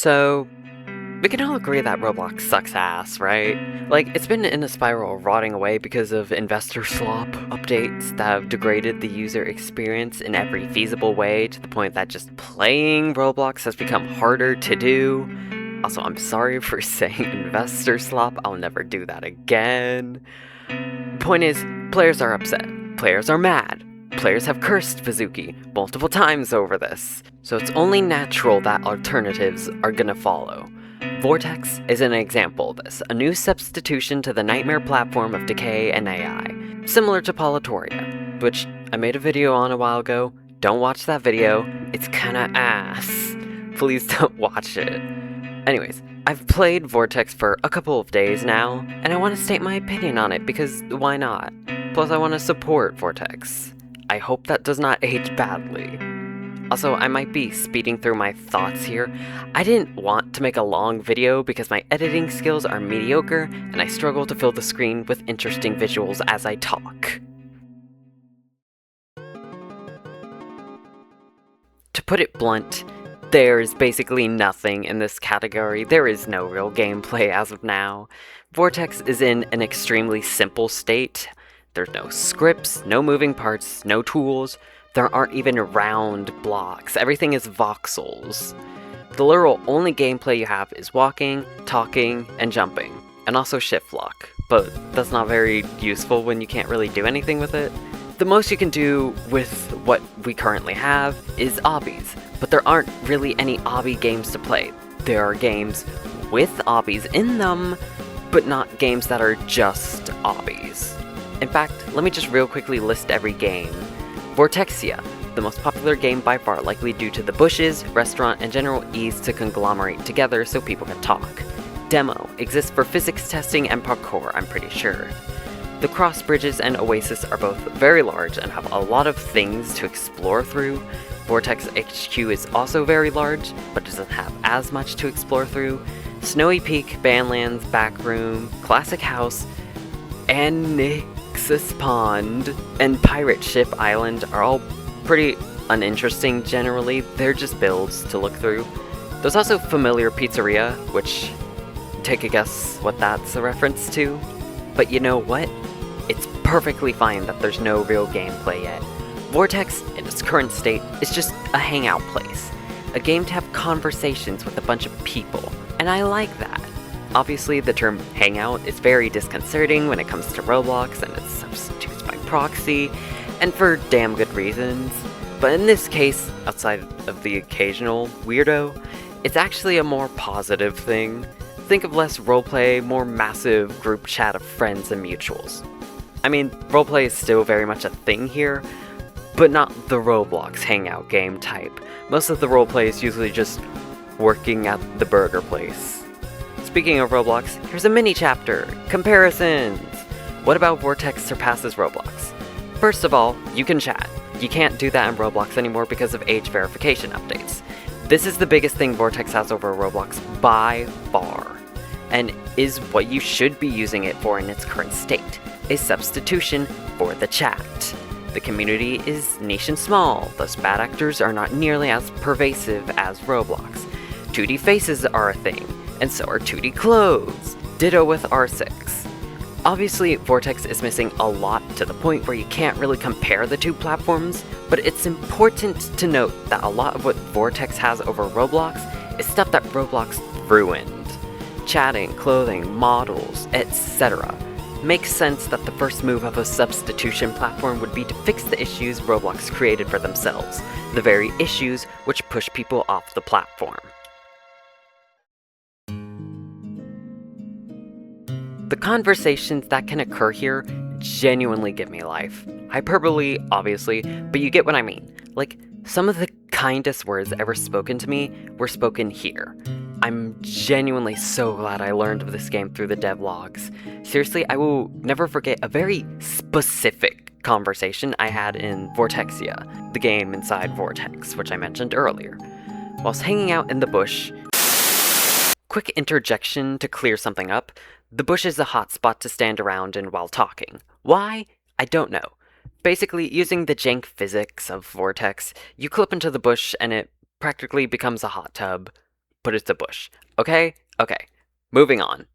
So, we can all agree that Roblox sucks ass, right? Like, it's been in a spiral of rotting away because of investor slop updates that have degraded the user experience in every feasible way to the point that just playing Roblox has become harder to do. Also, I'm sorry for saying investor slop, I'll never do that again. Point is, players are upset, players are mad, players have cursed Vizuki multiple times over this, so it's only natural that alternatives are gonna follow. Vortex is an example of this, a new substitution to the nightmare platform of decay and AI, similar to Politoria, which I made a video on a while ago. Don't watch that video, it's kinda ass. Please don't watch it. Anyways, I've played Vortex for a couple of days now, and I want to state my opinion on it because why not? Plus I want to support Vortex. I hope that does not age badly. Also, I might be speeding through my thoughts here. I didn't want to make a long video because my editing skills are mediocre, and I struggle to fill the screen with interesting visuals as I talk. To put it blunt, there's basically nothing in this category. There is no real gameplay as of now. Vortex is in an extremely simple state. There's no scripts, no moving parts, no tools. There aren't even round blocks. Everything is voxels. The literal only gameplay you have is walking, talking, and jumping, and also shift lock, but that's not very useful when you can't really do anything with it. The most you can do with what we currently have is obbies, but there aren't really any obby games to play. There are games with obbies in them, but not games that are just obbies. In fact, let me just real quickly list every game. Vortexia, the most popular game by far, likely due to the bushes, restaurant, and general ease to conglomerate together so people can talk. Demo exists for physics testing and parkour, I'm pretty sure. The cross bridges and Oasis are both very large and have a lot of things to explore through. Vortex HQ is also very large, but doesn't have as much to explore through. Snowy Peak, Bandlands, Backroom, Classic House, and Nixus Pond, and Pirate Ship Island are all pretty uninteresting generally. They're just builds to look through. There's also Familiar Pizzeria, which, take a guess what that's a reference to. But you know what? It's perfectly fine that there's no real gameplay yet. Vortex, in its current state, is just a hangout place. A game to have conversations with a bunch of people, and I like that. Obviously, the term hangout is very disconcerting when it comes to Roblox and its substitutes by proxy, and for damn good reasons. But in this case, outside of the occasional weirdo, it's actually a more positive thing. Think of less roleplay, more massive group chat of friends and mutuals. I mean, roleplay is still very much a thing here, but not the Roblox hangout game type. Most of the roleplay is usually just working at the burger place. Speaking of Roblox, here's a mini chapter, comparisons. What about Vortex surpasses Roblox? First of all, you can chat. You can't do that in Roblox anymore because of age verification updates. This is the biggest thing Vortex has over Roblox by far, and is what you should be using it for in its current state, a substitution for the chat. The community is niche and small, thus bad actors are not nearly as pervasive as Roblox. 2D faces are a thing, and so are 2D clothes. Ditto with R6. Obviously, Vortex is missing a lot to the point where you can't really compare the two platforms, but it's important to note that a lot of what Vortex has over Roblox is stuff that Roblox ruined. Chatting, clothing, models, etc. Makes sense that the first move of a substitution platform would be to fix the issues Roblox created for themselves, the very issues which push people off the platform. The conversations that can occur here genuinely give me life. Hyperbole, obviously, but you get what I mean. Like, some of the kindest words ever spoken to me were spoken here. I'm genuinely so glad I learned of this game through the devlogs. Seriously, I will never forget a very specific conversation I had in Vortexia, the game inside Vortex, which I mentioned earlier. Whilst hanging out in the bush, quick interjection to clear something up, the bush is a hot spot to stand around in while talking. Why? I don't know. Basically, using the jank physics of Vortex, you clip into the bush and it practically becomes a hot tub. put it to bush. Okay? Okay. Moving on.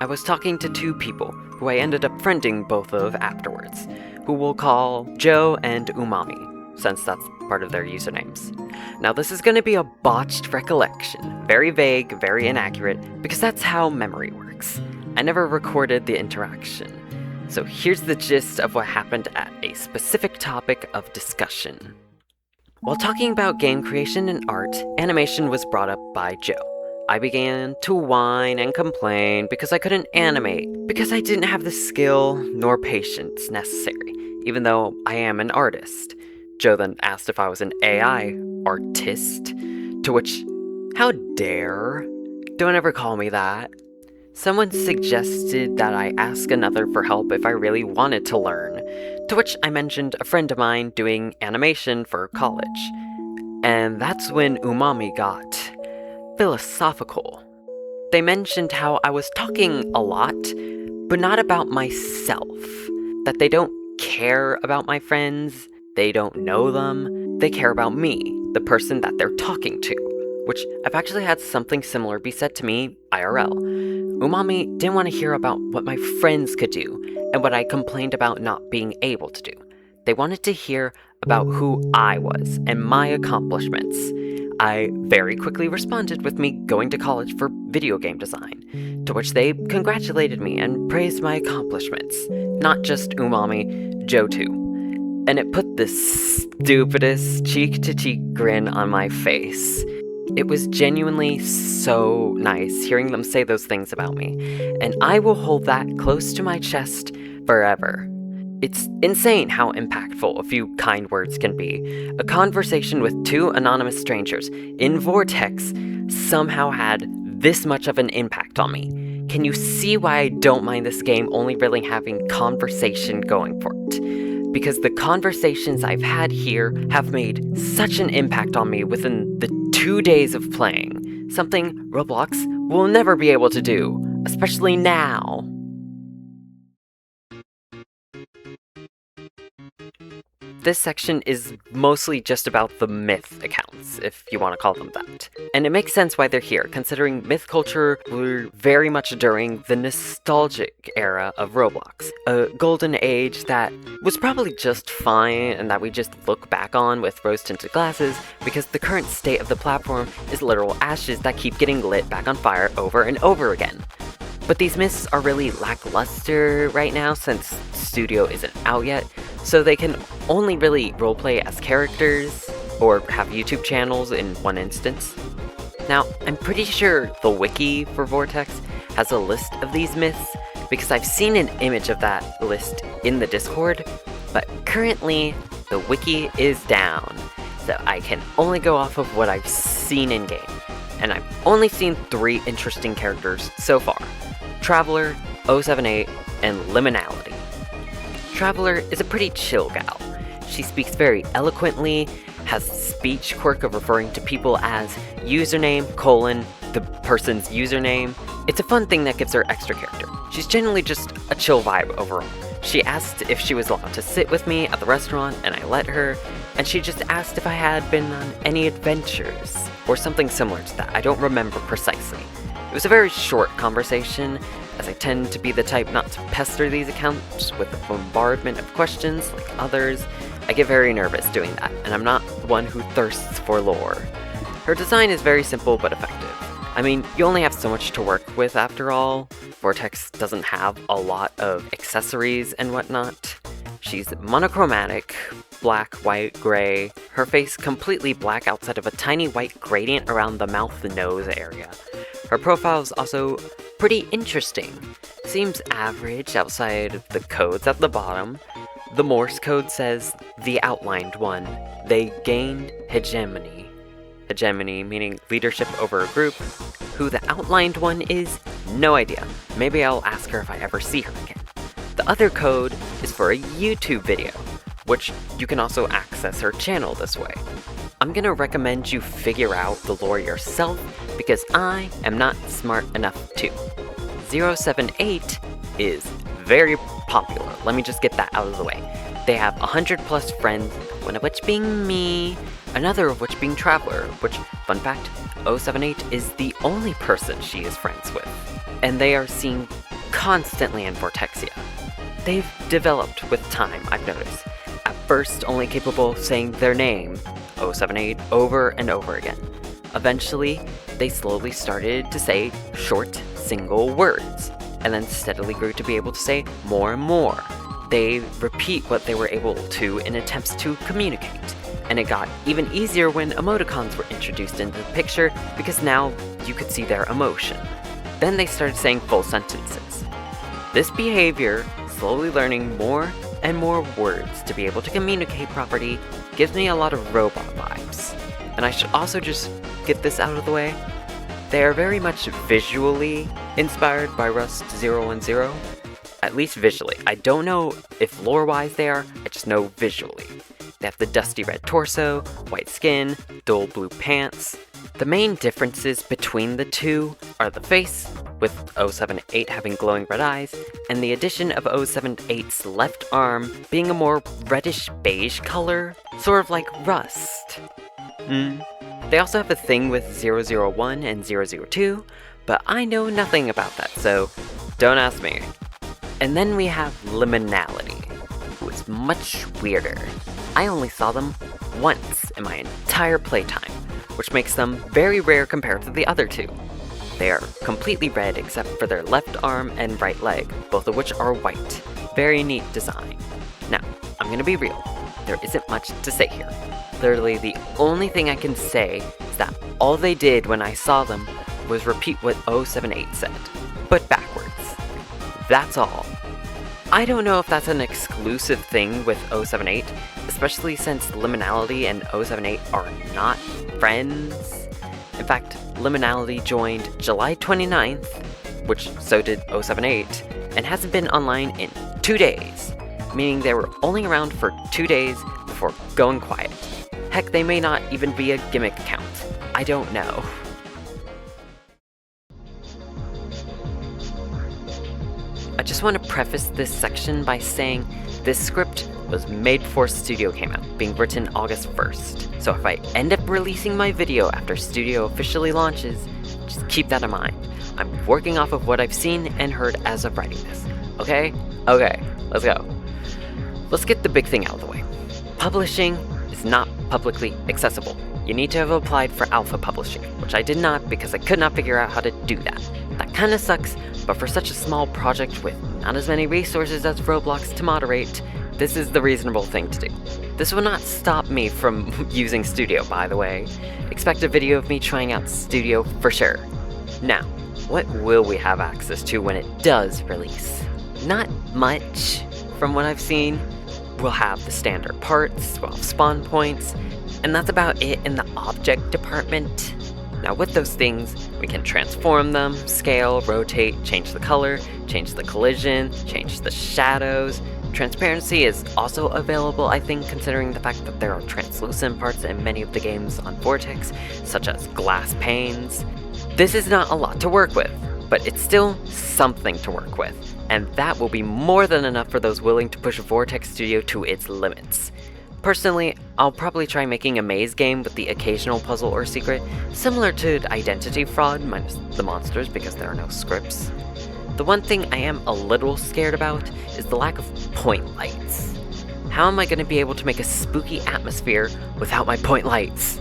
I was talking to two people who I ended up friending both of afterwards, who we'll call Joe and Umami, since that's part of their usernames. Now this is going to be a botched recollection, very vague, very inaccurate, because that's how memory works. I never recorded the interaction. So here's the gist of what happened at a specific topic of discussion. While talking about game creation and art, animation was brought up by Joe. I began to whine and complain because I couldn't animate, because I didn't have the skill nor patience necessary, even though I am an artist. Joe then asked if I was an AI artist, to which, how dare? Don't ever call me that. Someone suggested that I ask another for help if I really wanted to learn, to which I mentioned a friend of mine doing animation for college. And that's when Umami got philosophical. They mentioned how I was talking a lot, but not about myself. That they don't care about my friends, they don't know them, they care about me, the person that they're talking to. Which I've actually had something similar be said to me IRL. Umami didn't want to hear about what my friends could do, and what I complained about not being able to do. They wanted to hear about who I was, and my accomplishments. I very quickly responded with me going to college for video game design, to which they congratulated me and praised my accomplishments. Not just Umami, Joe too. And it put the stupidest cheek-to-cheek grin on my face. It was genuinely so nice hearing them say those things about me, and I will hold that close to my chest forever. It's insane how impactful a few kind words can be. A conversation with two anonymous strangers in Vortex somehow had this much of an impact on me. Can you see why I don't mind this game only really having conversation going for it? Because the conversations I've had here have made such an impact on me within the 2 days of playing. Something Roblox will never be able to do, especially now. This section is mostly just about the myth accounts, if you want to call them that. And it makes sense why they're here, considering myth culture were very much during the nostalgic era of Roblox. A golden age that was probably just fine and that we just look back on with rose-tinted glasses, because the current state of the platform is literal ashes that keep getting lit back on fire over and over again. But these myths are really lackluster right now since Studio isn't out yet, so they can only really roleplay as characters, or have YouTube channels in one instance. Now, I'm pretty sure the wiki for Vortex has a list of these myths, because I've seen an image of that list in the Discord, but currently the wiki is down, so I can only go off of what I've seen in-game. And I've only seen 3 interesting characters so far: Traveler, 078, and Liminality. Traveler is a pretty chill gal. She speaks very eloquently, has the speech quirk of referring to people as username, the person's username. It's a fun thing that gives her extra character. She's generally just a chill vibe overall. She asked if she was allowed to sit with me at the restaurant, and I let her, and she just asked if I had been on any adventures, or something similar to that. I don't remember precisely. It was a very short conversation, as I tend to be the type not to pester these accounts with a bombardment of questions like others. I get very nervous doing that, and I'm not one who thirsts for lore. Her design is very simple but effective. I mean, you only have so much to work with after all. Vortex doesn't have a lot of accessories and whatnot. She's monochromatic, black, white, gray, her face completely black outside of a tiny white gradient around the mouth and nose area. Her profile is also pretty interesting. Seems average outside of the codes at the bottom. The Morse code says, the outlined one. They gained hegemony. Hegemony meaning leadership over a group. Who the outlined one is, no idea. Maybe I'll ask her if I ever see her again. The other code is for a YouTube video, which you can also access her channel this way. I'm gonna recommend you figure out the lore yourself, because I am not smart enough to. 078 is very popular, let me just get that out of the way. They have 100+ friends, one of which being me, another of which being Traveler, which, fun fact, OOooog is the only person she is friends with, and they are seen constantly in Vortexia. They've developed with time, I've noticed. At first only capable of saying their name, OOooog, over and over again. Eventually, they slowly started to say short, single words, and then steadily grew to be able to say more and more. They repeat what they were able to in attempts to communicate, and it got even easier when emoticons were introduced into the picture because now you could see their emotion. Then they started saying full sentences. This behavior, slowly learning more and more words to be able to communicate properly, gives me a lot of robot vibes. And I should also just get this out of the way. They are very much visually inspired by Rust 010. At least visually. I don't know if lore-wise they are, I just know visually. They have the dusty red torso, white skin, dull blue pants. The main differences between the two are the face, with OOooog having glowing red eyes, and the addition of OOooog's left arm being a more reddish beige color, sort of like Rust. They also have a thing with 001 and 002, but I know nothing about that, so don't ask me. And then we have Liminality, who is much weirder. I only saw them once in my entire playtime, which makes them very rare compared to the other two. They are completely red except for their left arm and right leg, both of which are white. Very neat design. Now, I'm gonna be real, there isn't much to say here. Literally, the only thing I can say is that all they did when I saw them was repeat what OOooog said, but backwards. That's all. I don't know if that's an exclusive thing with OOooog, especially since Liminality and OOooog are not friends. In fact, Liminality joined July 29th, which so did OOooog, and hasn't been online in 2 days, meaning they were only around for 2 days before going quiet. Heck, they may not even be a gimmick account. I don't know. I just want to preface this section by saying this script was made before Studio came out, being written August 1st. So if I end up releasing my video after Studio officially launches, just keep that in mind. I'm working off of what I've seen and heard as of writing this. Okay? Okay, let's go. Let's get the big thing out of the way. Publishing is not publicly accessible. You need to have applied for alpha publishing, which I did not because I could not figure out how to do that. That kinda sucks, but for such a small project with not as many resources as Roblox to moderate, this is the reasonable thing to do. This will not stop me from using Studio, by the way. Expect a video of me trying out Studio for sure. Now, what will we have access to when it does release? Not much, from what I've seen. We'll have the standard parts, we'll have spawn points, and that's about it in the object department. Now with those things, we can transform them, scale, rotate, change the color, change the collision, change the shadows. Transparency is also available, I think, considering the fact that there are translucent parts in many of the games on Vortex, such as glass panes. This is not a lot to work with, but it's still something to work with, and that will be more than enough for those willing to push Vortex Studio to its limits. Personally, I'll probably try making a maze game with the occasional puzzle or secret, similar to Identity Fraud minus the monsters because there are no scripts. The one thing I am a little scared about is the lack of point lights. How am I going to be able to make a spooky atmosphere without my point lights?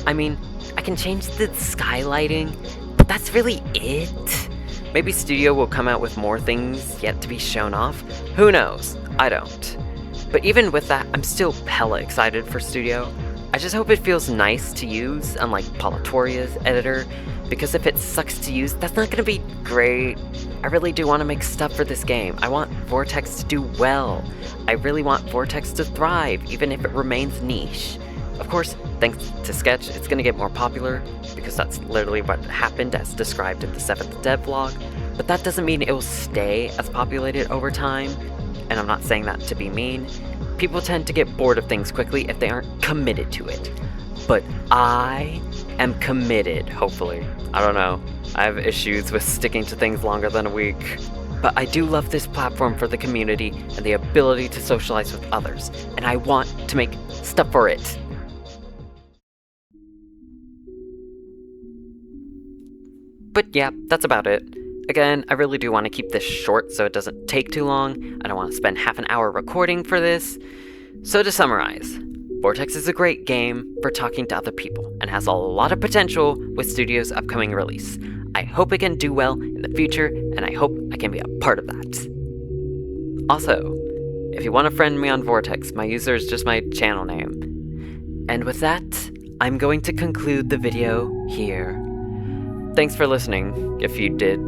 I mean, I can change the sky lighting, but that's really it. Maybe Studio will come out with more things yet to be shown off. Who knows? I don't. But even with that, I'm still hella excited for Studio. I just hope it feels nice to use, unlike Palatoria's editor, because if it sucks to use, that's not gonna be great. I really do want to make stuff for this game. I want Vortex to do well. I really want Vortex to thrive, even if it remains niche. Of course, thanks to Sketch, it's gonna get more popular, because that's literally what happened as described in the 7th devlog, but that doesn't mean it will stay as populated over time. And I'm not saying that to be mean. People tend to get bored of things quickly if they aren't committed to it. But I am committed, hopefully. I don't know. I have issues with sticking to things longer than a week. But I do love this platform for the community and the ability to socialize with others. And I want to make stuff for it. But yeah, that's about it. Again, I really do want to keep this short so it doesn't take too long. I don't want to spend half an hour recording for this. So to summarize, Vortex is a great game for talking to other people and has a lot of potential with Studio's upcoming release. I hope it can do well in the future, and I hope I can be a part of that. Also, if you want to friend me on Vortex, my user is just my channel name. And with that, I'm going to conclude the video here. Thanks for listening, if you did